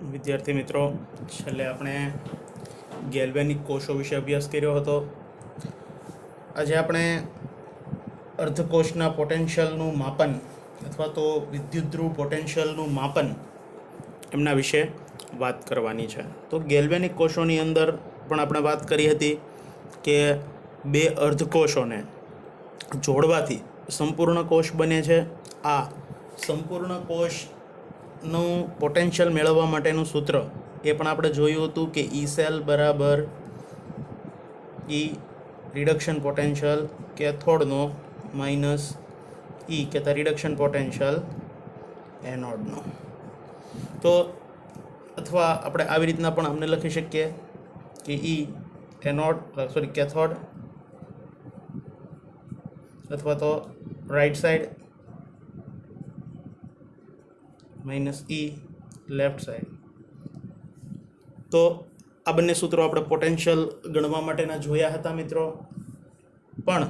વિદ્યાર્થી મિત્રો, છેલ્લે આપણે ગેલ્વેનિક કોષો વિશે અભ્યાસ કર્યો હતો. આજે આપણે અર્ધકોષના પોટેન્શિયલનું માપન અથવા તો વિદ્યુતધ્રુવ પોટેન્શિયલનું માપન એમના વિશે વાત કરવાની છે. તો ગેલ્વેનિક કોષોની અંદર પણ આપણે વાત કરી હતી કે બે અર્ધકોષોને જોડવાથી સંપૂર્ણ કોષ બને છે. આ સંપૂર્ણ કોષનું પોટેન્શિયલ મેળવવા માટેનું સૂત્ર એ પણ આપણે જોયું હતું કે ઈ સેલ બરાબર ઈ રિડક્શન પોટેન્શિયલ કેથોડનો માઇનસ ઈ કહેતા રિડક્શન પોટેન્શિયલ એનોડનો. તો અથવા આપણે આવી રીતના પણ અમને લખી શકીએ કે ઈ કેથોડ અથવા તો રાઈટ સાઈડ માઇનસ ઈ લેફ્ટ સાઈડ. તો આ બંને સૂત્રો આપણે પોટેન્શિયલ ગણવા માટેના જોયા હતા મિત્રો. પણ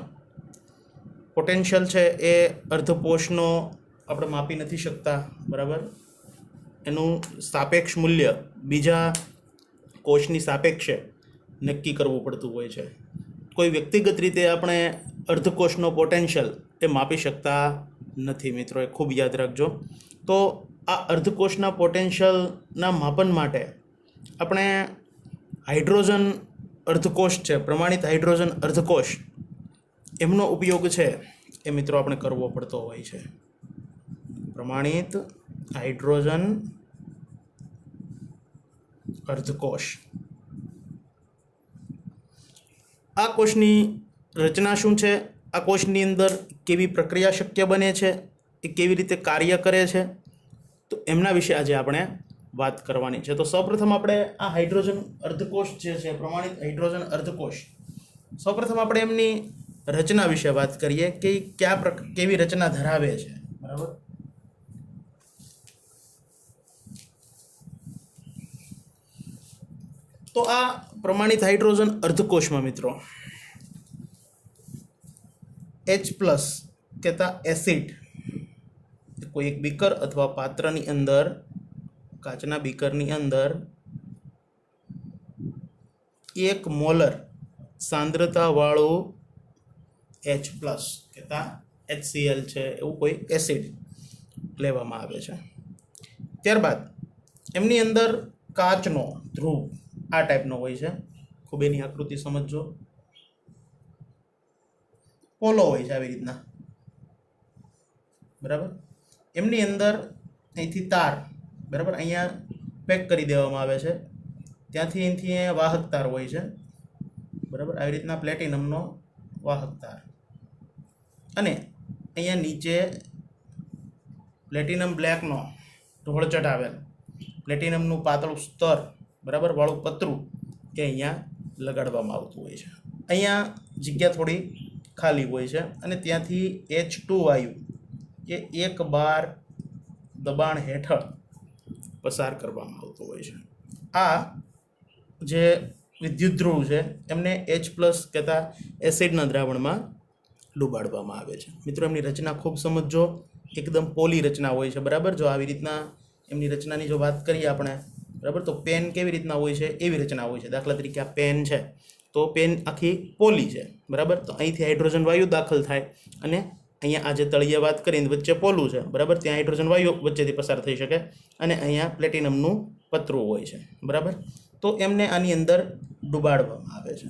પોટેન્શિયલ છે એ અર્ધકોષનો આપણે માપી નથી શકતા, બરાબર. એનું સાપેક્ષ મૂલ્ય બીજા કોષની સાપેક્ષે નક્કી કરવું પડતું હોય છે. કોઈ વ્યક્તિગત રીતે આપણે અર્ધકોષનો પોટેન્શિયલ એ માપી શકતા નથી મિત્રો, એ ખૂબ યાદ રાખજો. તો આ અર્ધકોષના પોટેન્શિયલના માપન માટે આપણે હાઇડ્રોજન અર્ધકોષ છે, પ્રમાણિત હાઇડ્રોજન અર્ધકોષ, એમનો ઉપયોગ છે એ મિત્રો આપણે કરવો પડતો હોય છે. પ્રમાણિત હાઇડ્રોજન અર્ધકોષ. આ કોષની રચના શું છે, આ કોષની અંદર કેવી પ્રક્રિયા શક્ય બને છે, એ કેવી રીતે કાર્ય કરે છે, તો એમના વિશે આજે આપણે વાત કરવાની છે. તો સૌપ્રથમ આપણે આ હાઇડ્રોજન અર્ધકોષ જે છે, પ્રમાણિત હાઇડ્રોજન અર્ધકોષ, સૌપ્રથમ આપણે એમની રચના વિશે વાત કરીએ કે કેવી રચના ધરાવે છે, બરાબર. તો આ પ્રમાણિત હાઇડ્રોજન અર્ધકોષમાં મિત્રો H+ કહેતા એસિડ કોઈ એક બીકર અથવા પાત્રની અંદર, કાચના બીકરની અંદર 1 મોલર સાંદ્રતાવાળું H+ કહેતા HCl છે એવું કોઈ એસિડ લેવામાં આવે છે. ત્યારબાદ એમની અંદર કાચનો ધ્રુવ આ ટાઈપનો હોય છે. ખૂબ એની આકૃતિ સમજજો. પોલો હોય છે આવી રીતના, બરાબર. એમની અંદર અહીંથી તાર, બરાબર, અહીંયા પેક કરી દેવામાં આવે છે. ત્યાંથી અહીંથી વાહક તાર હોય છે, બરાબર. આવી રીતના પ્લેટિનમનો વાહક તાર, અને અહીંયા નીચે પ્લેટિનમ બ્લેકનો ઢોળ ચટાવેલ પ્લેટિનમનું પાતળું સ્તર, બરાબર, વાળું પતરું એ અહીંયા લગાડવામાં આવતું હોય છે. અહીંયા જગ્યા થોડી ખાલી હોય છે અને ત્યાંથી H2 વાયુ એ 1 બાર દબાણ હેઠળ પસાર કરવામાં આવતું હોય છે. આ જે વિદ્યુતધ્રુવ છે એમને H+ કહેતા એસિડના દ્રાવણમાં ડૂબાડવામાં આવે છે. મિત્રો એમની રચના ખૂબ સમજજો, એકદમ પોલી રચના હોય છે, બરાબર. જો આવી રીતના એમની રચનાની જો વાત કરીએ આપણે, બરાબર, તો પેન કેવી રીતના હોય છે એવી રચના હોય છે. દાખલા તરીકે આ પેન છે, તો પેન આખી પોલી છે, બરાબર. તો અહીંથી હાઇડ્રોજન વાયુ દાખલ થાય અને અહીંયા આ જે તળિયે વાત કરીને વચ્ચે પોલું છે, બરાબર, ત્યાં હાઇડ્રોજન વાયુ વચ્ચેથી પસાર થઈ શકે અને અહીંયા પ્લેટિનમનું પતરું હોય છે, બરાબર. તો એમને આની અંદર ડૂબાડવામાં આવે છે.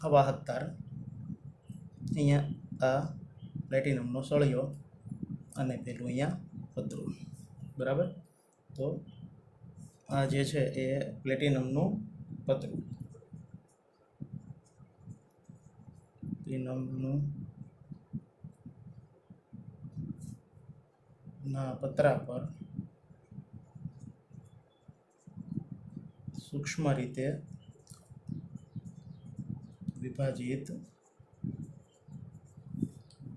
આ વાહક તાર, અહીંયા આ પ્લેટિનમનો સળિયો અને પેલું અહીંયા પતરું, બરાબર. તો આ જે છે એ પ્લેટિનમનું પતરું, પ્લેટિનમનું ના પતરા પર સૂક્ષ્મ રીતે વિભાજિત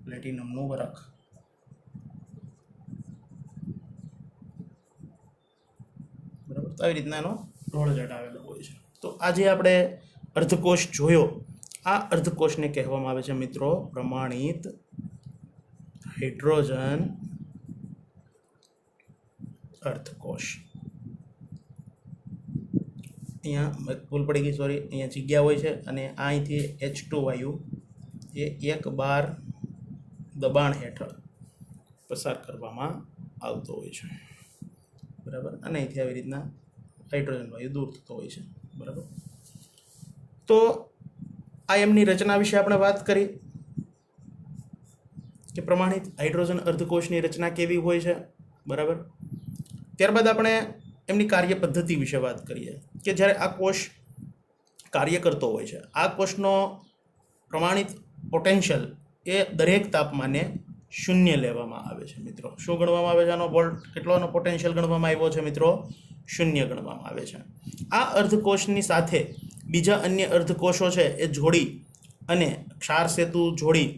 પ્લેટિનમનું વરખ, બરાબર. તો આવી રીતના એનો ઢોળ ચટાવેલો હોય છે. તો આજે આપણે અર્ધકોષ જોયો આ અર્ધકોષને કહેવામાં આવે છે મિત્રો પ્રમાણિત હાઇડ્રોજન અર્ધકોષ. અહીંયા ભૂલ પડી ગઈ, સોરી, અહીંયા જગ્યા હોય છે અને અહીંથી H2 વાયુ એ એક બાર દબાણ હેઠળ પસાર કરવામાં આવતો હોય છે, બરાબર, અને અહીંથી આવી રીતના હાઇડ્રોજન વાયુ દૂર થતો હોય છે, બરાબર. તો આ એમની રચના વિશે આપણે વાત કરી કે પ્રમાણિત હાઇડ્રોજન અર્ધકોષની રચના કેવી હોય છે, બરાબર. ત્યારબાદ આપણે એમની કાર્ય પદ્ધતિ વિશે વાત કરીએ કે જ્યારે આ કોષ કાર્ય કરતો હોય છે, આ કોષનો પ્રમાણિત પોટેન્શિયલ એ દરેક તાપમાને શૂન્ય લેવામાં આવે છે મિત્રો. શું ગણવામાં આવે છે? આનો વોલ્ટ કેટલોનો પોટેન્શિયલ ગણવામાં આવ્યો છે મિત્રો? શૂન્ય ગણવામાં આવે છે. આ અર્ધકોષની સાથે બીજા અન્ય અર્ધકોષો છે એ જોડી અને ક્ષાર સેતુ જોડી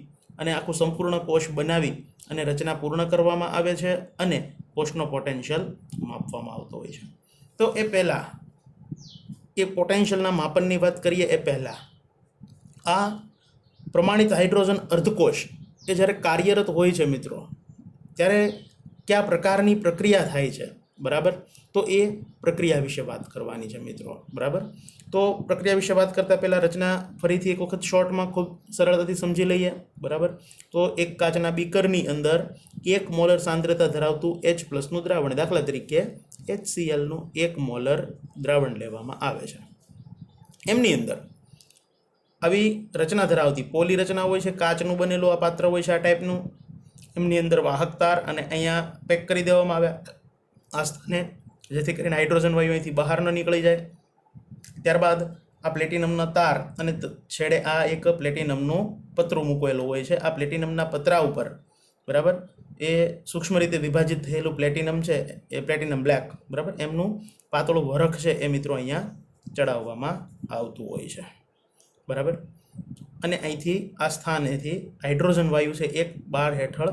અને આખું સંપૂર્ણ કોષ બનાવી અને રચના પૂર્ણ કરવામાં આવે છે અને કોષનો પોટેન્શિયલ માપવામાં આવતો હોય છે. તો એ પહેલાં એ પોટેન્શિયલના માપનની વાત કરીએ એ પહેલાં આ પ્રમાણિત હાઇડ્રોજન અર્ધકોષ એ જ્યારે કાર્યરત હોય છે મિત્રો, ત્યારે કયા પ્રકારની પ્રક્રિયા થાય છે, બરાબર. તો એ પ્રક્રિયા વિશે વાત કરવાની છે મિત્રો, બરાબર. તો પ્રક્રિયા વિશે વાત કરતાં પહેલાં રચના ફરીથી એક વખત શોર્ટમાં ખૂબ સરળતાથી સમજી લઈએ, બરાબર. તો એક કાચના બીકરની અંદર 1 મોલર સાંદ્રતા ધરાવતું H+નું દ્રાવણ, દાખલા તરીકે HClનું 1 મોલર દ્રાવણ લેવામાં આવે છે. એમની અંદર આવી રચના ધરાવતી પોલી રચના હોય છે, કાચનું બનેલું આ પાત્ર હોય છે આ ટાઈપનું. એમની અંદર વાહક તાર અને અહીંયા પેક કરી દેવામાં આવ્યા આ સ્થાને, જેથી કરીને હાઇડ્રોજન વાયુ અહીંથી બહાર ન નીકળી જાય. ત્યારબાદ આ પ્લેટિનમના તાર અને છેડે આ એક પ્લેટિનમનું પતરું મૂકેલું હોય છે. આ પ્લેટિનમના પતરા ઉપર, બરાબર, એ સૂક્ષ્મ રીતે વિભાજિત થયેલું પ્લેટિનમ છે એ પ્લેટિનમ બ્લેક, બરાબર, એમનું પાતળું વરખ છે એ મિત્રો અહીંયા ચડાવવામાં આવતું હોય છે, બરાબર. અને અહીંથી આ સ્થાનેથી હાઇડ્રોજન વાયુ છે એક બાર હેઠળ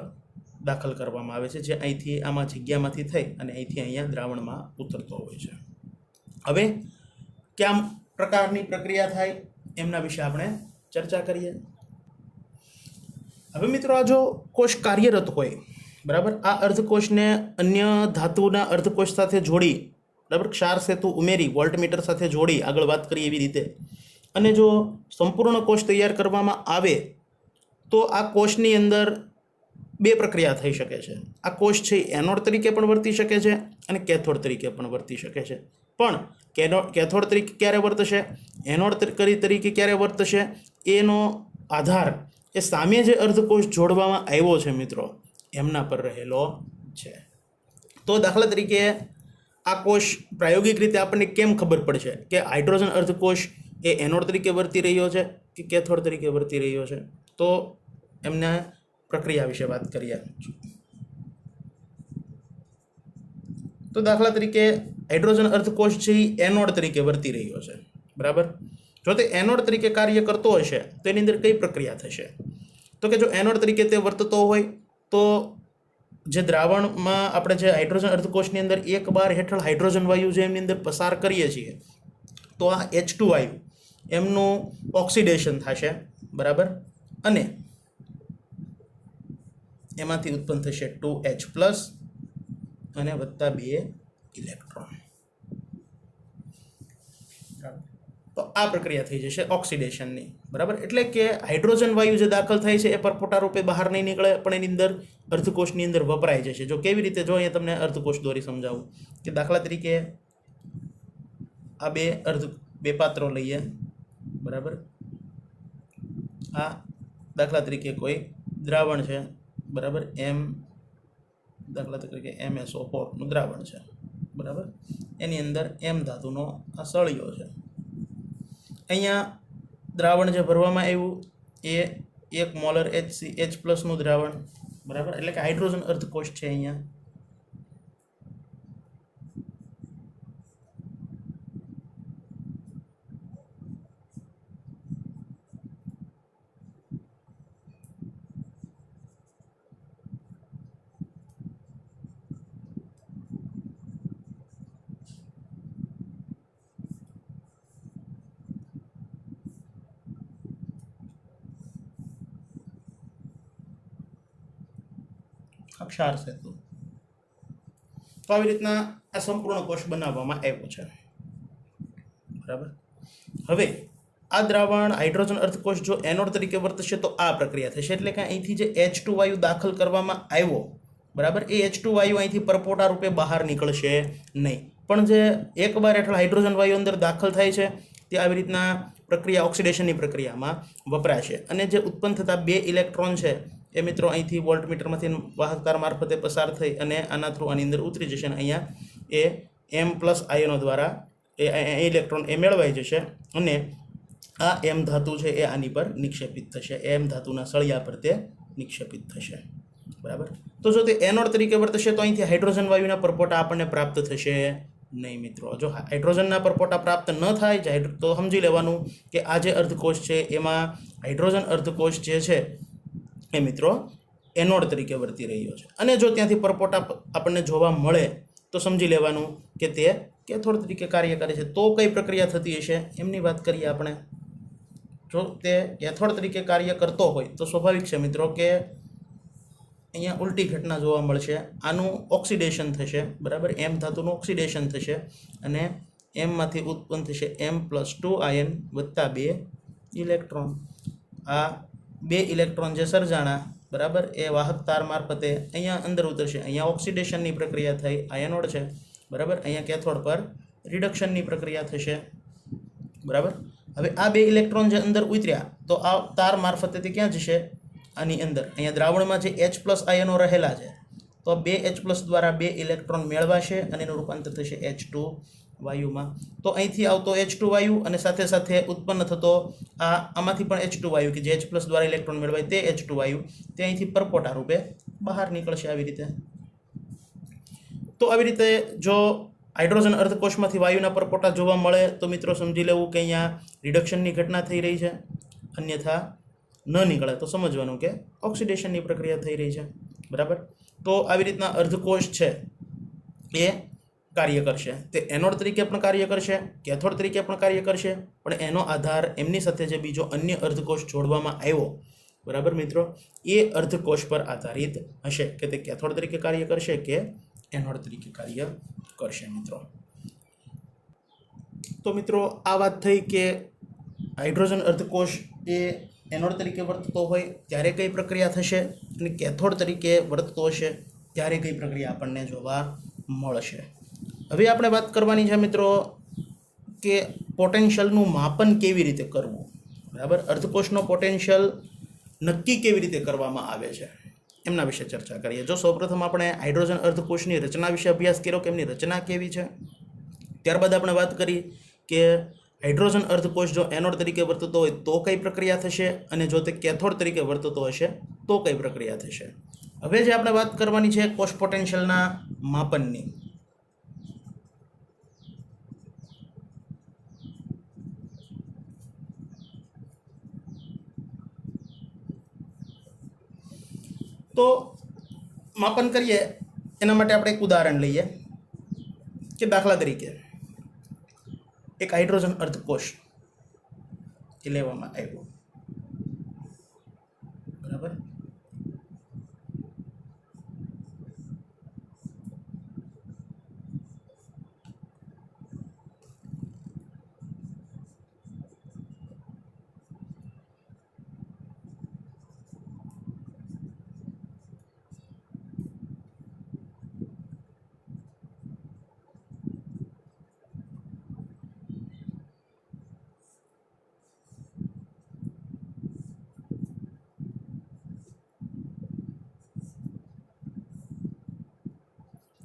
દાખલ કરવામાં આવે છે, જે અહીંથી આમાં જગ્યામાંથી થઈ અને અહીંથી અહીંયા દ્રાવણમાં ઉતરતો હોય છે. હવે કયા પ્રકારની પ્રક્રિયા થાય એમના વિશે આપણે ચર્ચા કરીએ. હવે મિત્રો આ જો કોષ કાર્યરત હોય, બરાબર, આ અર્ધકોષને અન્ય ધાતુના અર્ધકોષ સાથે જોડી, બરાબર, ક્ષાર સેતુ ઉમેરી વોલ્ટમીટર સાથે જોડી આગળ વાત કરીએ એવી રીતે, અને જો સંપૂર્ણ કોષ તૈયાર કરવામાં આવે તો આ કોષની અંદર બે પ્રક્રિયા થઈ શકે છે. આ કોષ છે એનોડ તરીકે પણ વર્તી શકે છે અને કેથોડ તરીકે પણ વર્તી શકે છે. પણ કેથોડ તરીકે ક્યારે વર્તશે, એનોડ તરીકે ક્યારે વર્તશે, એનો આધાર એ સામે જે અર્ધકોષ જોડવામાં આવ્યો છે મિત્રો એમના પર રહેલો છે. તો દાખલા તરીકે આ કોષ પ્રાયોગિક રીતે આપણને કેમ ખબર પડશે કે હાઇડ્રોજન અર્ધકોષ એ એનોડ તરીકે વર્તી રહ્યો છે કે કેથોડ તરીકે વર્તી રહ્યો છે? તો એમના પ્રક્રિયા વિશે વાત કરીએ. તો દાખલા તરીકે હાઇડ્રોજન અર્ધકોષ છે એ એનોડ તરીકે વર્તી રહ્યો છે, બરાબર. જો તે એનોડ તરીકે કાર્ય કરતો હશે તો એની અંદર કઈ પ્રક્રિયા થશે? તો કે જો એનોડ તરીકે તે વર્તતો હોય તો જે દ્રાવણમાં આપણે જે હાઇડ્રોજન અર્ધકોષની અંદર 1 બાર હેઠળ હાઇડ્રોજન વાયુ જે એમની અંદર પસાર કરીએ છીએ તો આ H2 વાયુ એમનું ઓક્સિડેશન થશે, બરાબર, અને એમાંથી ઉત્પન્ન થશે 2H+ અને +2 ઇલેક્ટ્રોન. તો આ પ્રક્રિયા થઈ જશે ઓક્સિડેશનની, બરાબર. એટલે કે હાઇડ્રોજન વાયુ જે દાખલ થાય છે એ પરપોટા રૂપે બહાર નહીં નીકળે, પણ એની અંદર અર્ધકોષની અંદર વપરાઈ જશે. જો કેવી રીતે, જો અહીંયા તમને અર્ધકોષ દોરી સમજાવું કે દાખલા તરીકે આ બે પાત્રો લઈએ, બરાબર. આ દાખલા તરીકે કોઈ દ્રાવણ છે, બરાબર, દાખલા તરીકે MSO4નું દ્રાવણ છે, બરાબર. એની અંદર M ધાતુનો આ સળિયો છે. અહીંયા દ્રાવણ જે ભરવામાં આવ્યું એ 1 મોલર H+નું દ્રાવણ, બરાબર, એટલે કે હાઇડ્રોજન અર્ધકોષ છે અહીંયા. આ ક્ષાર સેતુ. તો આવી રીતના આ સંપૂર્ણ કોષ બનાવવામાં આવ્યો છે. બરાબર. હવે આ દ્રાવણ હાઇડ્રોજન અર્ધકોષ જો એનોડ તરીકે વર્તશે તો આ પ્રક્રિયા થશે, એટલે કે અહીંથી જે H2 વાયુ દાખલ કરવામાં આવ્યો, બરાબર, એ H2 વાયુ અહીંથી પરપોટા રૂપે બહાર નીકળશે નહીં, પણ જે એક બાર હેઠળ હાઇડ્રોજન વાયુ અંદર દાખલ થાય છે તે આવી રીતના પ્રક્રિયા ઓક્સિડેશનની પ્રક્રિયામાં વપરાશે, અને જે ઉત્પન્ન થતા 2 ઇલેક્ટ્રોન છે એ મિત્રો અહીંથી વોલ્ટમીટરમાંથી વાહક તાર મારફતે પસાર થઈ અને આના થ્રુ આની અંદર ઉતરી જશે, અને અહીંયા એ M+ આયનો દ્વારા એ ઇલેક્ટ્રોન એ મેળવાઈ જશે, અને આ M ધાતુ છે એ આની પર નિક્ષેપિત થશે, M ધાતુના સળિયા પર તે નિક્ષેપિત થશે. બરાબર. તો જો તે એનોડ તરીકે વર્તશે તો અહીંથી હાઇડ્રોજન વાયુના પરપોટા આપણને પ્રાપ્ત થશે નહીં મિત્રો. જો હાઇડ્રોજનના પરપોટા પ્રાપ્ત ન થાય તો સમજી લેવાનું કે આ જે અર્ધકોષ છે એમાં હાઇડ્રોજન અર્ધકોષ જે છે એ મિત્રો એનોડ તરીકે વર્તી રહ્યો છે, અને જો ત્યાંથી પરપોટા આપણને જોવા મળે તો સમજી લેવાનું કે તે કેથોડ તરીકે કાર્ય કરે છે. તો કઈ પ્રક્રિયા થતી હશે એમની વાત કરીએ આપણે. જો તે કેથોડ તરીકે કાર્ય કરતો હોય તો સ્વાભાવિક છે મિત્રો કે અહીંયા ઉલટી ઘટના જોવા મળશે, આનું ઓક્સિડેશન થશે, બરાબર, M ધાતુનું ઓક્સિડેશન થશે, અને એમમાંથી ઉત્પન્ન થશે M+2 આયન વત્તા 2 ઇલેક્ટ્રોન. આ 2 ઇલેક્ટ્રોન જે સર્જાણા, બરાબર, એ વાહક તાર મારફતે અહીંયા અંદર ઉતરશે, અહીંયા ઓક્સિડેશનની પ્રક્રિયા થઈ, આયનોડ છે, બરાબર, અહીંયા કેથોડ પર રિડક્શનની પ્રક્રિયા થશે. બરાબર. હવે આ 2 ઇલેક્ટ્રોન જે અંદર ઉતર્યા તો આ તાર મારફતે તે ક્યાં જશે? આની અંદર. અહીંયા દ્રાવણમાં જે H+ આયનો રહેલા છે તો 2H+ દ્વારા 2 ઇલેક્ટ્રોન મેળવાશે અને એનું રૂપાંતર થશે H2 વાયુમાં. તો અહીંથી આવતો H2 વાયુ અને સાથે સાથે ઉત્પન્ન થતો આમાંથી પણ H2 વાયુ કે જે H+ દ્વારા ઇલેક્ટ્રોન મેળવાય તે H2 વાયુ તે અહીંથી પરપોટા રૂપે બહાર નીકળશે આવી રીતે. તો આવી રીતે જો હાઇડ્રોજન અર્ધકોષમાંથી વાયુના પરપોટા જોવા મળે તો મિત્રો સમજી લેવું કે અહીંયા રિડક્શનની ઘટના થઈ રહી છે, અન્યથા ન નીકળે તો સમજવાનું કે ઓક્સિડેશનની પ્રક્રિયા થઈ રહી છે. બરાબર. તો આવી રીતના અર્ધકોષ છે એ કાર્ય કરશે. તે એનોડ તરીકે પણ કાર્ય કરશે, કેથોડ તરીકે પણ કાર્ય કરશે, પણ એનો આધાર એમની સાથે જે બીજો અન્ય અર્ધકોષ જોડવામાં આવ્યો, બરાબર મિત્રો, એ અર્ધકોષ પર આધારિત હશે કે તે કેથોડ તરીકે કાર્ય કરશે કે એનોડ તરીકે કાર્ય કરશે મિત્રો. તો મિત્રો આ વાત થઈ કે હાઇડ્રોજન અર્ધકોષ એ એનોડ તરીકે વર્તતો હોય ત્યારે કઈ પ્રક્રિયા થશે, અને કેથોડ તરીકે વર્તતો હશે ત્યારે કઈ પ્રક્રિયા આપણને જોવા મળશે. હવે આપણે વાત કરવાની છે મિત્રો કે પોટેન્શિયલનું માપન કેવી રીતે કરવું. બરાબર. અર્ધકોષનો પોટેન્શિયલ નક્કી કેવી રીતે કરવામાં આવે છે એમના વિશે ચર્ચા કરીએ. જો સૌપ્રથમ આપણે હાઇડ્રોજન અર્ધકોષની રચના વિશે અભ્યાસ કર્યો કે એમની રચના કેવી છે, ત્યારબાદ આપણે વાત કરી કે હાઇડ્રોજન અર્ધકોષ જો એનોડ તરીકે વર્તતો હોય તો કઈ પ્રક્રિયા થશે, અને જો તે કેથોડ તરીકે વર્તતો હશે તો કઈ પ્રક્રિયા થશે. હવે જે આપણે વાત કરવાની છે કોષ પોટેન્શિયલના માપનની. તો માપન કરીએ એના માટે આપણે એક ઉદાહરણ લઈએ કે દાખલા તરીકે એક હાઇડ્રોજન અર્ધકોષ એ લેવામાં આવ્યો. બરાબર.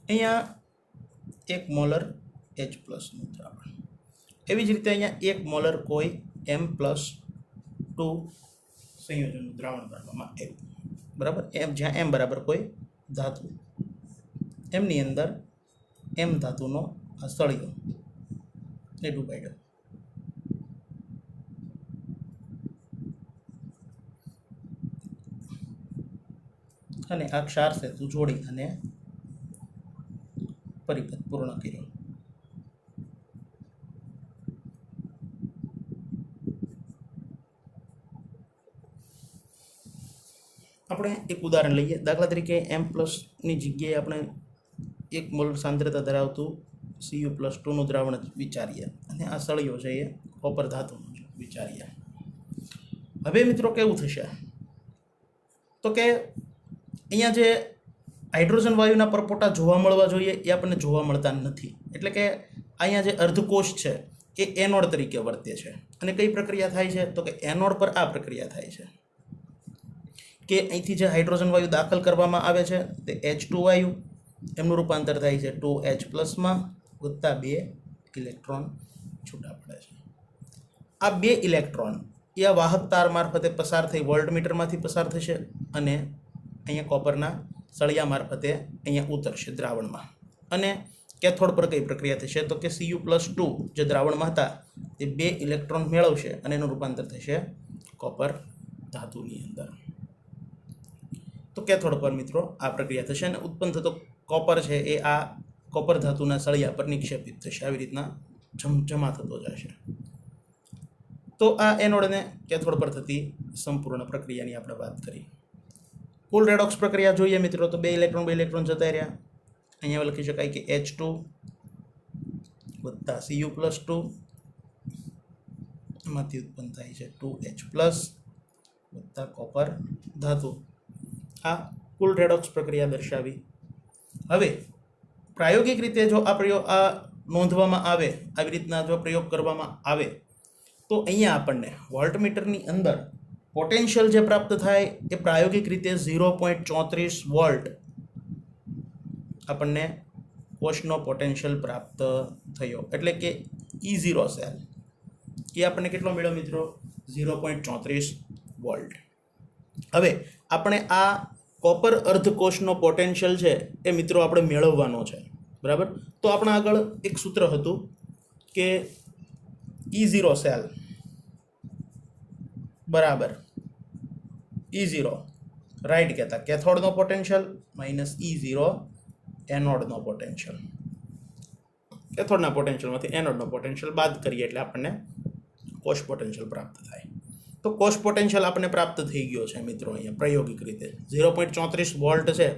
અહીંયા 1 મોલર H+ નું દ્રાવણ, એવી જ રીતે અહીંયા 1 મોલર કોઈ M+2 સંયોજનનું દ્રાવણ કરવામાં આવ્યું. બરાબર. જ્યાં M બરાબર કોઈ ધાતુ, એમની અંદર M ધાતુનો આ સળિયો એ ડૂબાડ્યો. અને આ ક્ષાર સેતુ જોડી અને પરિપથ પૂર્ણ કર્યો. આપણે એક ઉદાહરણ લઈએ. દાખલા તરીકે M+ની જગ્યાએ આપણે 1 મોલ સાંદ્રતા ધરાવતું Cu+2નું દ્રાવણ વિચારીએ અને આ સળિયો છે એ કોપર ધાતુનો છે વિચારીએ. હવે મિત્રો કેવું થશે તો કે અહીંયા જે હાઇડ્રોજન વાયુના પરપોટા જોવા મળવા જોઈએ એ આપણને જોવા મળતા નથી. એટલે કે અહીંયા જે અર્ધકોષ છે એ એનોડ તરીકે વર્તે છે. અને કઈ પ્રક્રિયા થાય છે તો કે એનોડ પર આ પ્રક્રિયા થાય છે કે અહીંથી જે હાઇડ્રોજન વાયુ દાખલ કરવામાં આવે છે તે H2 વાયુ, એમનું રૂપાંતર થાય છે 2H+માં વત્તા 2 ઇલેક્ટ્રોન છૂટા પડે છે. આ 2 ઇલેક્ટ્રોન એ આ વાહક તાર મારફતે પસાર થઈ વોલ્ટમીટરમાંથી પસાર થશે અને અહીંયા કોપરના સળિયા મારફતે અહીંયા ઉતરશે દ્રાવણમાં. અને કેથોડ પર કઈ પ્રક્રિયા થશે તો કે Cu+2 જે દ્રાવણમાં હતા તે 2 ઇલેક્ટ્રોન મેળવશે અને એનું રૂપાંતર થશે કોપર ધાતુની અંદર. તો કેથોડ પર મિત્રો આ પ્રક્રિયા થશે અને ઉત્પન્ન થતો કોપર છે એ આ કોપર ધાતુના સળિયા પર નિક્ષેપિત થશે. આવી રીતના જમા થતો જશે. તો આ એનોડને કેથોડ પર થતી સંપૂર્ણ પ્રક્રિયાની આપણે વાત કરી. કુલ રેડોક્સ પ્રક્રિયા જોઈએ મિત્રો તો 2 ઇલેક્ટ્રોન જતા રહ્યા. અહીંયા લખી શકાય કે H2 વત્તા Cu+2 એમાંથી ઉત્પન્ન થાય છે 2H+ વત્તા કોપર ધાતુ. આ કુલ રેડોક્સ પ્રક્રિયા દર્શાવી. હવે પ્રાયોગિક રીતે જો આ નોંધવામાં આવે, આવી રીતના જો પ્રયોગ કરવામાં આવે તો અહીંયા આપણને વોલ્ટમીટરની અંદર પોટેન્શિયલ જે પ્રાપ્ત થાય એ પ્રાયોગિક રીતે 0.34 વોલ્ટ આપણને કોષનો પોટેન્શિયલ પ્રાપ્ત થયો. એટલે કે E0 સેલ એ આપણને કેટલો મળ્યો મિત્રો 0.34 વોલ્ટ. હવે આપણે આ કોપર અર્ધકોષનો પોટેન્શિયલ છે એ મિત્રો આપણે મેળવવાનો છે, બરાબર. તો આપણા આગળ એક સૂત્ર હતું કે E0 સેલ બરાબર E0 રાઈટ કહેતા કેથોડનો પોટેન્શિયલ માઇનસ E0 એનોડનો પોટેન્શિયલ. કેથોડના પોટેન્શિયલમાંથી એનોડનો પોટેન્શિયલ બાદ કરીએ એટલે આપણને કોષ પોટેન્શિયલ પ્રાપ્ત થાય. તો કોષ પોટેન્શિયલ આપણને પ્રાપ્ત થઈ ગયો છે મિત્રો અહીંયા પ્રાયોગિક રીતે 0.34 વોલ્ટ છે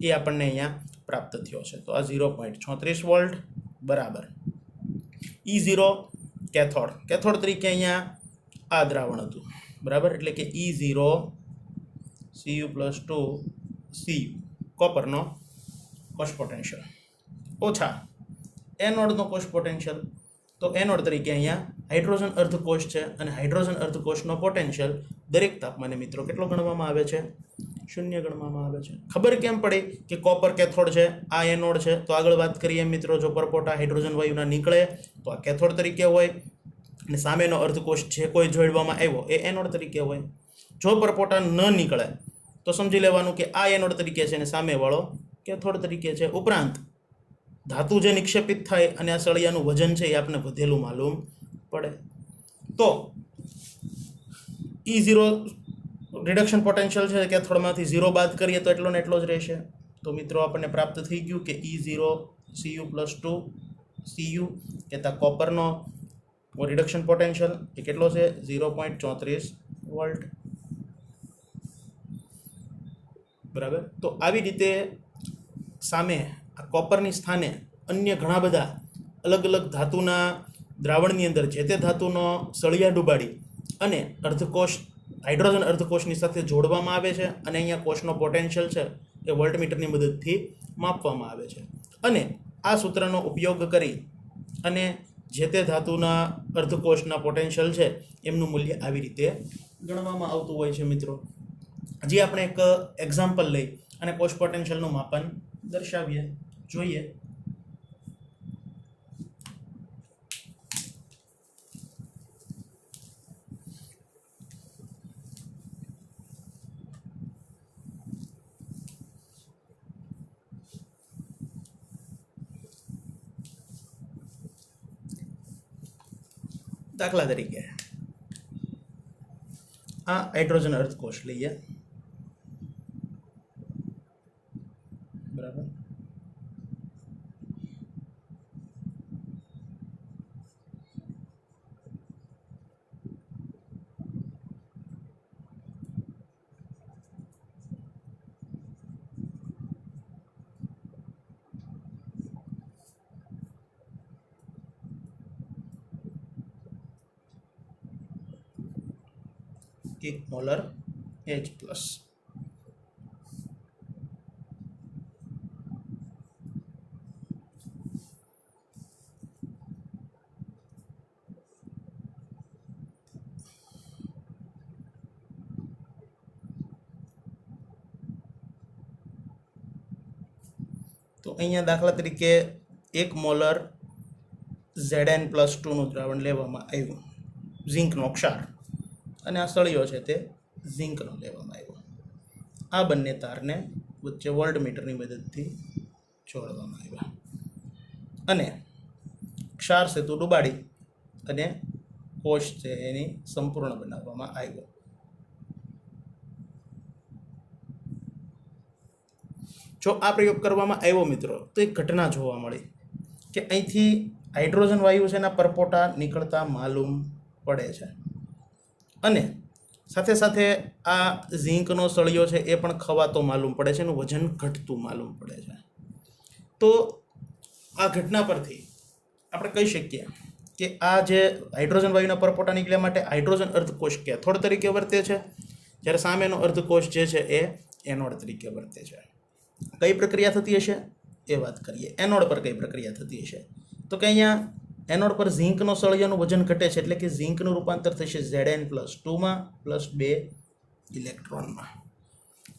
એ આપણને અહીંયા પ્રાપ્ત થયો છે. તો આ 0.34 વોલ્ટ બરાબર E0 કેથોડ તરીકે અહીંયા આ દ્રાવણ હતું, બરાબર. એટલે કે E0 Cu+2 Cu કોપરનો કોષ પોટેન્શિયલ ઓછા એનોડનો કોષ પોટેન્શિયલ. તો એનોડ તરીકે અહીંયા હાઇડ્રોજન અર્ધકોષ છે અને હાઇડ્રોજન અર્ધકોષનો પોટેન્શિયલ દરેક તાપમાને મિત્રો કેટલો ગણવામાં આવે છે? 0 ગણવામાં આવે છે. ખબર કેમ પડી કે કોપર કેથોડ છે, આ એનોડ છે? તો આગળ વાત કરીએ મિત્રો, જો પરપોટા હાઇડ્રોજન વાયુના નીકળે તો આ કેથોડ તરીકે હોય અને સામેનો અર્ધકોષ જે કોઈ જોડવામાં આવ્યો એ એનોડ તરીકે હોય. જો પરપોટા ન નીકળે તો સમજી લેવાનું કે આ એનોડ તરીકે છે અને સામેવાળો કેથોડ તરીકે છે. ઉપરાંત ધાતુ જે નિક્ષેપિત થાય અને આ સળિયાનું વજન છે એ આપણને વધેલું માલુમ પડે. તો E0 રિડક્શન પોટેન્શિયલ છે કેથોડમાંથી 0 બાદ કરીએ તો એટલો ને એટલો જ રહેશે. તો મિત્રો આપણને પ્રાપ્ત થઈ ગયું કે E0 Cu+2 Cu કહેતા કોપરનો રિડક્શન પોટેન્શિયલ એ કેટલો છે 0.34 વોલ્ટ, બરાબર. તો આવી રીતે સામે આ કોપરની સ્થાને અન્ય ઘણા બધા અલગ અલગ ધાતુના દ્રાવણની અંદર જે તે ધાતુનો સળિયા ડૂબાડી અને અર્ધકોષ હાઇડ્રોજન અર્ધકોષની સાથે જોડવામાં આવે છે અને અહીંયા કોષનો પોટેન્શિયલ છે એ વોલ્ટમીટરની મદદથી માપવામાં આવે છે. અને આ સૂત્રનો ઉપયોગ કરી અને જે તે ધાતુના અર્ધકોષના પોટેન્શિયલ છે એમનું મૂલ્ય આવી રીતે ગણવામાં આવતું હોય છે મિત્રો. હજી આપણે એક એક્ઝામ્પલ લઈ અને કોષ પોટેન્શિયલનું માપન દર્શાવીએ, જોઈએ. દાખલા તરીકે આ હાઇડ્રોજન અર્ધકોષ લઈએ, બરાબર. 1 મોલર H પ્લસ. તો અહીંયા દાખલા તરીકે 1 મોલર Zn+2 નું દ્રાવણ લેવામાં આવ્યું, ઝીંકનો ક્ષાર, અને આ સળિયો છે તે ઝીંકનો લેવામાં આવ્યો. આ બંને તારને વચ્ચે વોલ્ટમીટરની મદદથી જોડવામાં આવ્યા અને ક્ષાર સેતુ ડુબાડી અને કોષ છે એની સંપૂર્ણ બનાવવામાં આવ્યો. જો આ પ્રયોગ કરવામાં આવ્યો મિત્રો તો એક ઘટના જોવા મળી કે અહીંથી હાઇડ્રોજન વાયુ છે એના પરપોટા નીકળતા માલુમ પડે છે અને સાથે સાથે આ ઝીંકનો સળિયો છે એ પણ ખવાતો માલુમ પડે છે, એનું વજન ઘટતું માલુમ પડે છે. તો આ ઘટના પરથી આપણે કહી શકીએ કે આ જે હાઇડ્રોજન વાયુના પરપોટા નીકળ્યા માટે હાઇડ્રોજન અર્ધકોષ કેથોડ તરીકે વર્તે છે, જ્યારે સામેનો અર્ધકોષ જે છે એ એનોડ તરીકે વર્તે છે. કઈ પ્રક્રિયા થતી હશે એ વાત કરીએ. એનોડ પર કઈ પ્રક્રિયા થતી હશે તો કે અહીંયા એનોડ પર ઝીંકનો સળિયાનું વજન ઘટે છે, એટલે કે ઝીંકનું રૂપાંતર થશે Zn+2માં +2 ઇલેક્ટ્રોનમાં.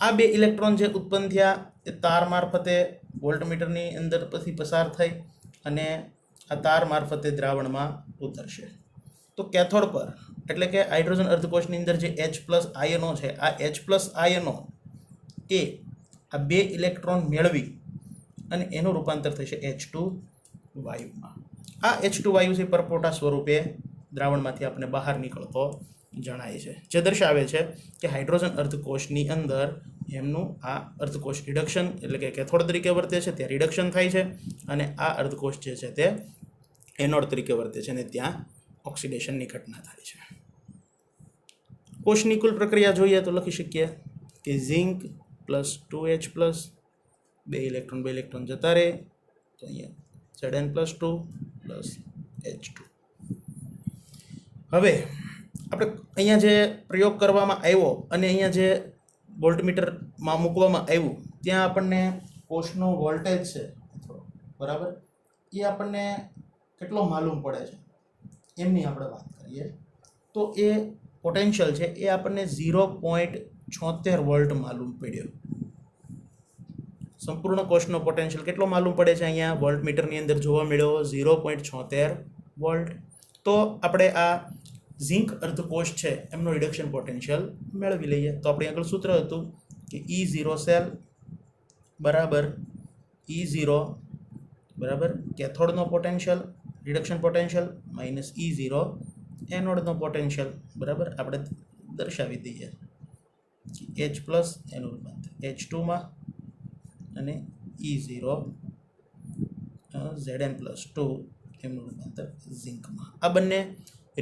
આ 2 ઇલેક્ટ્રોન જે ઉત્પન્ન થયા એ તાર મારફતે વોલ્ટમીટરની અંદર પછી પસાર થઈ અને આ તાર મારફતે દ્રાવણમાં ઉતરશે. તો કેથોડ પર એટલે કે હાઇડ્રોજન અર્ધકોષની અંદર જે H+ આયનો છે, આ H+ આયનો એ આ 2 ઇલેક્ટ્રોન મેળવી અને એનું રૂપાંતર થશે H2 વાયુમાં. આ H2 વાયુ છે પરપોટા સ્વરૂપે દ્રાવણમાંથી આપણે બહાર નીકળતો જણાય છે, જે દર્શાવે છે કે હાઇડ્રોજન અર્ધકોષની અંદર એમનું આ અર્ધકોષ રિડક્શન એટલે કે કેથોડ તરીકે વર્તે છે, ત્યાં રિડક્શન થાય છે, અને આ અર્ધકોષ જે છે તે એનોડ તરીકે વર્તે છે અને ત્યાં ઓક્સિડેશનની ઘટના થાય છે. કોષની કુલ પ્રક્રિયા જોઈએ તો લખી શકીએ કે ઝીંક +2H+, 2 ઇલેક્ટ્રોન જતા રહે, તો અહીંયા Zn+2 +H2. હવે આપણે અહીંયા જે પ્રયોગ કરવામાં આવ્યો અને અહીંયા જે વોલ્ટમીટરમાં મૂકવામાં આવ્યું ત્યાં આપણને કોષનો વોલ્ટેજ છે બરાબર, એ આપણને કેટલો માલુમ પડે છે એમની આપણે વાત કરીએ તો એ પોટેન્શિયલ છે એ આપણને 0.76 વોલ્ટ માલુમ પડ્યો. સંપૂર્ણ કોષનો પોટેન્શિયલ કેટલો માલુમ પડે છે અહીંયા વોલ્ટમીટરની અંદર જોવા મળ્યો 0.76 વોલ્ટ. તો આપણે આ ઝીંક અર્ધકોષ છે એમનો રિડક્શન પોટેન્શિયલ મેળવી લઈએ. તો આપણે આગળ સૂત્ર હતું કે E0 સેલ બરાબર E0 બરાબર કેથોડનો potential reduction potential minus E0 એનોડનો પોટેન્શિયલ બરાબર આપણે દર્શાવી દઈએ. H+ એનું રૂપાંતર H2માં અને E0 Zn+2 એમનું રૂપાંતર ઝીંકમાં. આ બંને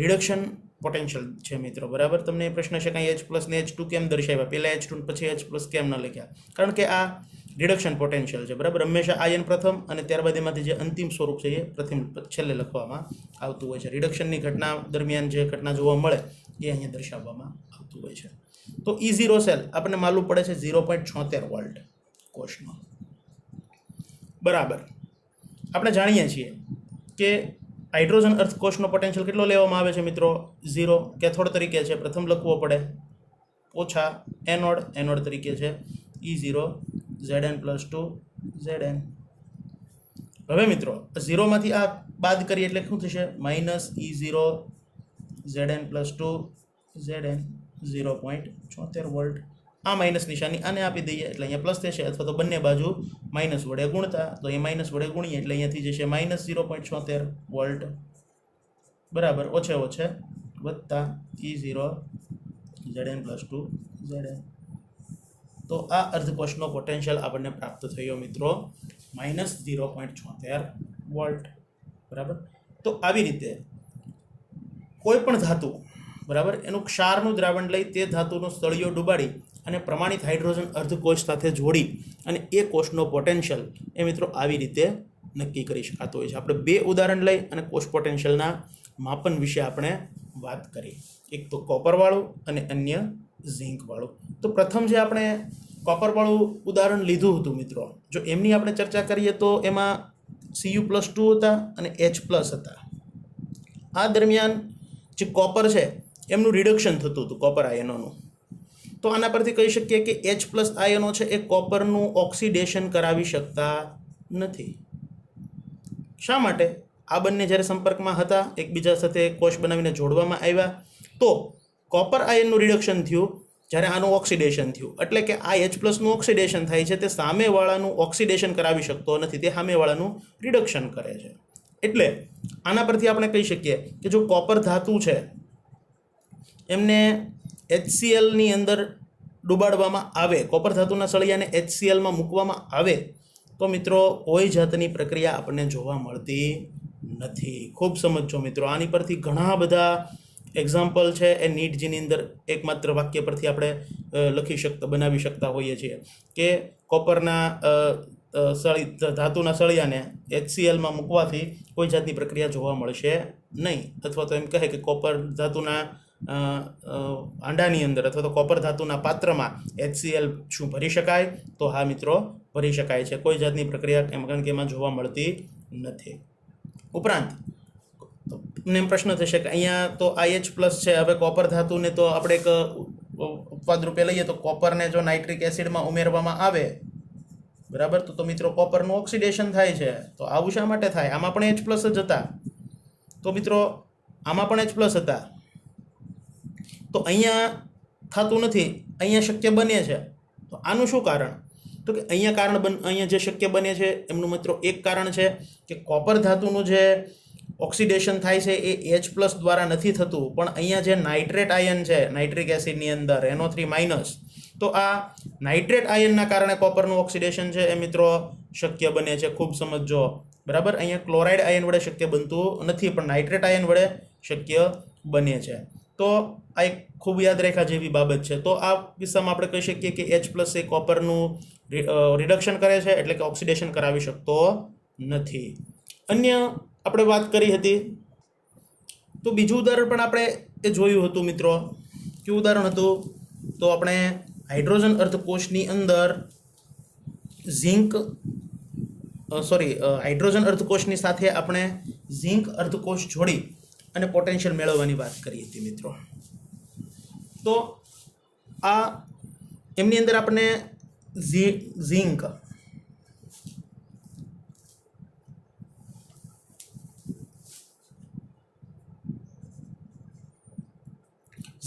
રિડક્શન પોટેન્શિયલ છે મિત્રો બરાબર. તમને પ્રશ્ન છે કાંઈ H+ ને H2 કેમ દર્શાવ્યા, પહેલાં H2 પછી H+ કેમ ન લખ્યા? કારણ કે આ રિડક્શન પોટેન્શિયલ છે બરાબર. હંમેશા આયન પ્રથમ અને ત્યારબાદ એમાંથી જે અંતિમ સ્વરૂપ છે એ પ્રથમ છેલ્લે લખવામાં આવતું હોય છે. રિડક્શનની ઘટના દરમિયાન જે ઘટના જોવા મળે એ અહીંયા દર્શાવવામાં આવતું હોય છે. તો E0 સેલ આપણને માલુમ પડે છે 0.76 વોલ્ટ કોષનો બરાબર. આપણે જાણીએ છીએ કે હાઇડ્રોજન અર્ધકોષનો પોટેન્શિયલ કેટલો લેવામાં આવે છે મિત્રો? 0. કેથોડ તરીકે છે પ્રથમ લખવો પડે, ઓછા એનોડ તરીકે છે E0 Zn+2 Zn. હવે મિત્રો 0માંથી આ બાદ કરીએ એટલે શું થશે? -E0 Zn+2 Zn 0.76 volt. આ માઇનસ નિશાની આને આપી દઈએ એટલે અહીંયા પ્લસ થશે, અથવા તો બંને બાજુ માઇનસ વડે ગુણતા, તો અહીંયા માઇનસ વડે ગુણીએ એટલે અહીંયાથી જશે -0.76 વોલ્ટ બરાબર, ઓછે વત્તા E0 Zn+2 Zn. તો આ અર્ધકોષનો પોટેન્શિયલ આપણને પ્રાપ્ત થયો મિત્રો -0.76 વોલ્ટ બરાબર. તો આવી રીતે કોઈ પણ ધાતુ બરાબર એનું ક્ષારનું દ્રાવણ લઈ તે ધાતુનો સળિયો ડુબાડી અને પ્રમાણિત હાઇડ્રોજન અર્ધકોષ સાથે જોડી અને એ કોષનો પોટેન્શિયલ એ મિત્રો આવી રીતે નક્કી કરી શકાતો હોય છે. આપણે 2 ઉદાહરણ લઈ અને કોષ પોટેન્શિયલના માપન વિશે આપણે વાત કરી, એક તો કોપરવાળું અને અન્ય ઝીંકવાળું. તો પ્રથમ જે આપણે કોપરવાળું ઉદાહરણ લીધું હતું મિત્રો, જો એમની આપણે ચર્ચા કરીએ તો એમાં Cu+2 હતા અને H+ હતા. આ દરમિયાન જે કોપર છે એમનું રિડક્શન થતું હતું કોપર આયનોનું. તો આના પરથી કહી શકીએ કે H+ આયનો છે એ કોપરનું ઓક્સિડેશન કરાવી શકતા નથી. શા માટે? આ બંને જ્યારે સંપર્કમાં હતા, એકબીજા સાથે કોષ બનાવીને જોડવામાં આવ્યા, તો કોપર આયનનું રિડક્શન થયું જ્યારે આનું ઓક્સિડેશન થયું. એટલે કે આ H+નું ઓક્સિડેશન થાય છે તે સામેવાળાનું ઓક્સિડેશન કરાવી શકતો નથી, તે સામેવાળાનું રિડક્શન કરે છે. એટલે આના પરથી આપણે કહી શકીએ કે જો કોપર ધાતુ છે એમને HClની અંદર ડુબાડવામાં આવે, કોપર ધાતુના સળિયાને HClમાં મૂકવામાં આવે તો મિત્રો કોઈ જાતની પ્રક્રિયા આપણને જોવા મળતી નથી. ખૂબ સમજો મિત્રો, આની પરથી ઘણા બધા એક્ઝામ્પલ છે એ નીટ જીની અંદર એકમાત્ર વાક્ય પરથી આપણે બનાવી શકતા હોઈએ છીએ કે કોપરના ધાતુના સળિયાને HClમાં મૂકવાથી કોઈ જાતની પ્રક્રિયા જોવા મળશે નહીં. અથવા તો એમ કહે કે કોપર ધાતુના આંડાની અંદર અથવા તો કોપર ધાતુના પાત્રમાં HCl શું ભરી શકાય? તો હા મિત્રો, ભરી શકાય છે. કોઈ જાતની પ્રક્રિયા કારણ કે એમાં જોવા મળતી નથી. ઉપરાંત એમ પ્રશ્ન થશે કે અહીંયા તો H+ છે, હવે કોપર ધાતુને તો આપણે એક ઉપવાદ રૂપે લઈએ તો કોપરને જો નાઇટ્રિક એસિડમાં ઉમેરવામાં આવે, બરાબર, તો મિત્રો કોપરનું ઓક્સિડેશન થાય છે. તો આવું શા માટે થાય? આમાં પણ H+ જ હતા. તો મિત્રો આમાં પણ H+ હતા, તો અહીંયા થતું નથી, અહીંયા શક્ય બને છે. તો આનું શું કારણ? તો કે અહીંયા જે શક્ય બને છે એમનું મિત્રો એક કારણ છે કે કોપર ધાતુનું જે ઓક્સિડેશન થાય છે એ H+ દ્વારા નથી થતું, પણ અહીંયા જે નાઇટ્રેટ આયન છે નાઇટ્રિક એસિડની અંદર NO3-, તો આ નાઇટ્રેટ આયનના કારણે કોપરનું ઓક્સિડેશન છે એ મિત્રો શક્ય બને છે. ખૂબ સમજો, બરાબર. અહીંયા ક્લોરાઇડ આયન વડે શક્ય બનતું નથી, પણ નાઇટ્રેટ આયન વડે શક્ય બને છે. તો આ એક ખૂબ યાદ રાખ્યા જેવી બાબત છે. તો આ કિસ્સામાં આપણે કહી શકીએ કે H+ એ કોપરનું રિડક્શન કરે છે, એટલે કે ઓક્સિડેશન કરાવી શકતો નથી. અન્ય આપણે વાત કરી હતી તો બીજું ઉદાહરણ પણ આપણે એ જોયું હતું મિત્રો. કેવું ઉદાહરણ હતું? તો આપણે હાઇડ્રોજન અર્ધકોષની અંદર હાઇડ્રોજન અર્ધકોષની સાથે આપણે ઝિંક અર્ધકોષ જોડી અને પોટેન્શિયલ મેળવવાની વાત કરી હતી મિત્રો. તો આ એમની અંદર આપણે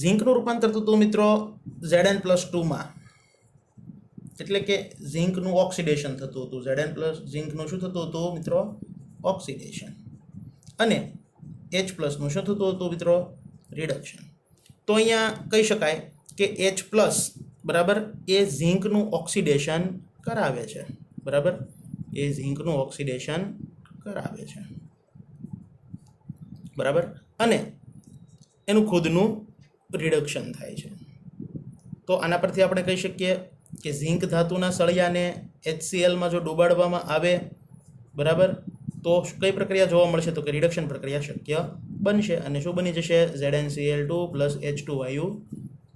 ઝિંકનું રૂપાંતર થતું મિત્રો Zn+2માં, એટલે કે ઝિંકનું ઓક્સિડેશન થતું હતું. ઝિંકનું શું થતું હતું મિત્રો? ઓક્સિડેશન. અને H+નું શું થતું હતું મિત્રો? રિડક્શન. તો અહીંયા કહી શકાય કે H+, બરાબર, એ ઝિંકનું ઓક્સિડેશન કરાવે છે, બરાબર, એ ઝિંકનું ઓક્સિડેશન કરાવે છે, બરાબર, અને એનું ખુદનું રિડક્શન થાય છે. તો આના પરથી આપણે કહી શકીએ કે ઝિંક ધાતુના સળિયાને HClમાં જો ડુબાડવામાં આવે, બરાબર, તો કઈ પ્રક્રિયા જોવા મળશે? તો કે રિડક્શન પ્રક્રિયા શક્ય બનશે. અને શું બની જશે? ZnCl2 + H2 વાયુ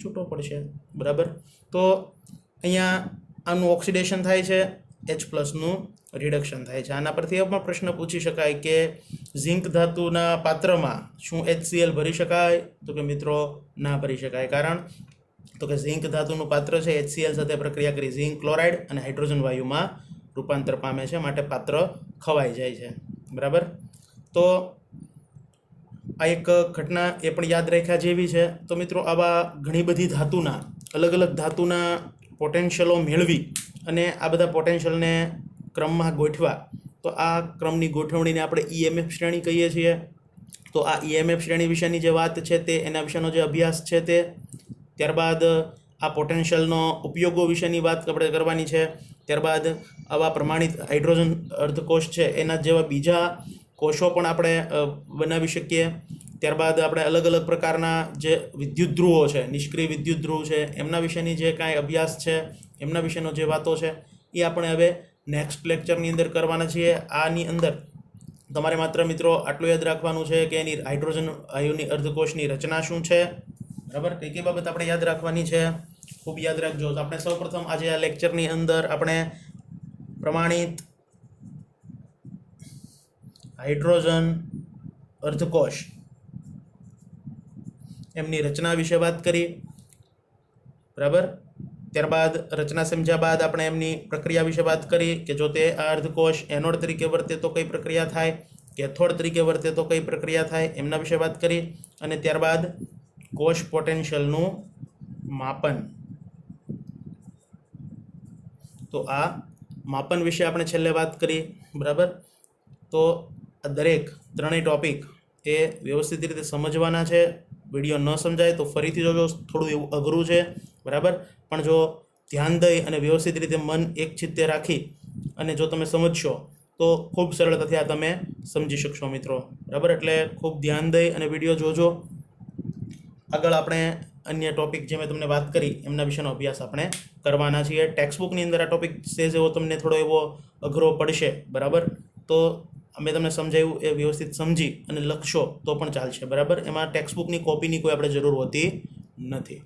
છૂટો પડશે, બરાબર. તો અહીંયા આનું ઓક્સિડેશન થાય છે, H+નું રિડક્શન થાય છે. આના પરથી પણ પ્રશ્ન પૂછી શકાય કે ઝિંક ધાતુના પાત્રમાં શું HCl ભરી શકાય? તો કે મિત્રો ના ભરી શકાય. કારણ તો કે ઝિંક ધાતુનું પાત્ર છે HCl સાથે પ્રક્રિયા કરી ઝિંક ક્લોરાઇડ અને હાઇડ્રોજન વાયુમાં રૂપાંતર પામે છે, માટે પાત્ર ખવાઈ જાય છે, બરાબર. તો આ એક ઘટના એ પણ યાદ રાખ્યા જેવી છે. તો મિત્રો આવા ઘણી બધી ધાતુના અલગ અલગ ધાતુના પોટેન્શિયલો મેળવી અને આ બધા પોટેન્શિયલને ક્રમમાં ગોઠવા, તો આ ક્રમની ગોઠવણીને આપણે EMF શ્રેણી કહીએ છીએ. તો આ EMF શ્રેણી વિશેની જે વાત છે તે એના વિશેનો જે અભ્યાસ છે તે, ત્યારબાદ આ પોટેન્શિયલનો ઉપયોગો વિશેની વાત આપણે કરવાની છે. ત્યારબાદ આવા પ્રમાણિત હાઇડ્રોજન અર્ધકોષ છે એના જેવા બીજા કોષો પણ આપણે બનાવી શકીએ. ત્યારબાદ આપણે અલગ અલગ પ્રકારના જે વિદ્યુત ધ્રુવો છે, નિષ્ક્રિય વિદ્યુત ધ્રુવ છે, એમના વિશેની જે કાંઈ અભ્યાસ છે, એમના વિશેનો જે વાતો છે એ આપણે હવે નેક્સ્ટ લેક્ચરની અંદર કરવાના છીએ. આની અંદર તમારે માત્ર મિત્રો આટલું યાદ રાખવાનું છે કે એની હાઇડ્રોજન આયુની અર્ધકોષની રચના શું છે, બરાબર. કઈ કઈ બાબત આપણે યાદ રાખવાની છે, ખૂબ યાદ રાખજો. તો આપણે સૌપ્રથમ આજે આ લેક્ચરની અંદર આપણે પ્રમાણિત હાઇડ્રોજન અર્ધકોષ એમની રચના વિશે વાત કરી, બરાબર. ત્યારબાદ રચના સમજ્યા બાદ આપણે એમની પ્રક્રિયા વિશે વાત કરી કે જો તે આ અર્ધકોષ એનોડ તરીકે વર્તે તો કઈ પ્રક્રિયા થાય, કેથોડ તરીકે વર્તે તો કઈ પ્રક્રિયા થાય, એમના વિશે વાત કરી. અને ત્યારબાદ કોષ પોટેન્શિયલનું માપન. તો આ માપન વિશે આપણે છેલ્લે વાત કરી, બરાબર. તો આ દરેક ત્રણેય ટોપિક એ વ્યવસ્થિત રીતે સમજવાના છે. વિડીયો ન સમજાય તો ફરીથી જોજો, થોડું એવું અઘરું છે, બરાબર. પણ જો ધ્યાન દઈ અને વ્યવસ્થિત રીતે મન એક ચિત્તે રાખી અને જો તમે સમજશો તો ખૂબ સરળતાથી આ તમે સમજી શકશો મિત્રો, બરાબર. એટલે ખૂબ ધ્યાન દઈ અને વિડીયો જોજો. આગળ આપણે અન્ય ટોપિક જે મેં તમને વાત કરી એમના વિશેનો અભ્યાસ આપણે કરવાના છીએ. ટેક્સ્ટબુકની અંદર આ ટોપિક સેજ એવો તમને થોડો એવો અઘરો પડશે, બરાબર. તો અમે તમને સમજાવ્યું એ વ્યવસ્થિત સમજી અને લખશો તો પણ ચાલશે, બરાબર. એમાં ટેક્સ્ટબુકની કોપીની કોઈ આપણે જરૂર હોતી નથી.